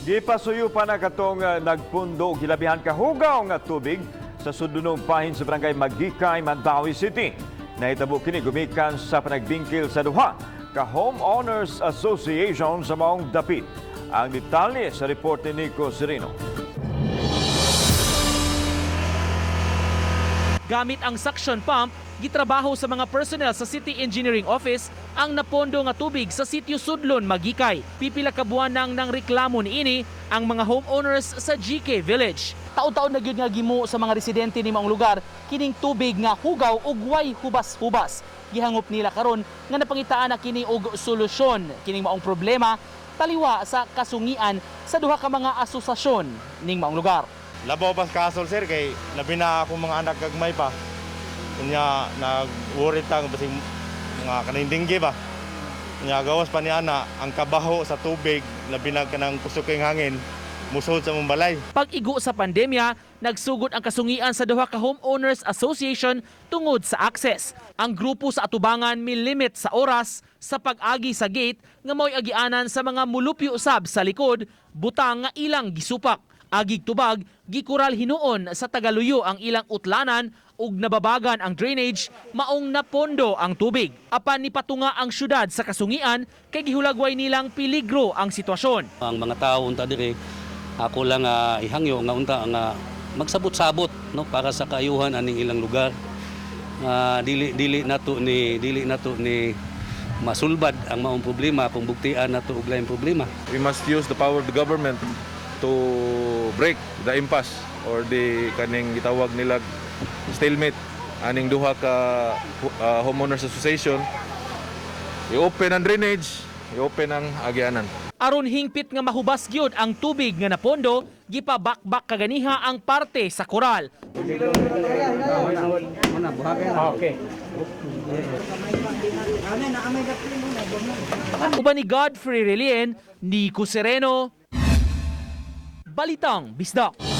Gipasuyo pa na katong nagpundo gilabihan kahugaw nga tubig sa sudunong bahin sa barangay Magikay, Mandawi City. Nahitabo kini gumikan sa panagbingkil sa duha ka Homeowners Association sa maong dapit. Ang detalye sa report ni Nico Serino. Gamit ang suction pump, gitrabaho sa mga personnel sa City Engineering Office ang napondo nga tubig sa sitio Sudlon, Magikay. Pipila ka buwan nang reklamo niini ang mga homeowners sa GK Village. Taon-taon na gyud nga gimo sa mga residente ni maong lugar kining tubig nga hugaw ug way hubas-hubas. Gihangop nila karon nga napangitaan na kini og solusyon kining maong problema taliwa sa kasungian sa duha ka mga asosasyon ning maong lugar. Labaw pa kasol sir kay labi na akong mga anak gagmay pa. Kunya nag-worry tang basing mga kanindinggi ba. Kunya gawas pa ni ana ang kabaho sa tubig labi na kanang kusog hangin musod sa mong balay. Pag-igo sa pandemya, nagsugod ang kasungian sa duha ka Homeowners Association tungod sa access. Ang grupo sa atubangan milimit sa oras sa pag-agi sa gate nga mao'y agianan sa mga mulupyo usab sa likod, butang nga ilang gisupak. Agig tubag, gikural hinuon sa Tagaluyo ang ilang utlanan ug nababagan ang drainage, maong napondo ang tubig. Apan nipatunga ang syudad sa kasungian kay gihulagway nilang peligro ang sitwasyon. Ang mga tao unta dire ako lang ihangyo nga unta nga magsabot-sabot no para sa kaayuhan aning ilang lugar. Dili nato ni masulbad ang maong problema kung buktian nato og laing problema. We must use the power of the government to break the impasse or the kaning gitawag nila stalemate aning duha ka homeowners association. I-open ang drainage, i-open ang agianan. Aron hingpit nga mahubas gyud ang tubig nga napondo, gipabakbak kaganiha ang parte sa koral. Uban ni Godfrey Relien, Nico Sereno, Balitang Bisdak.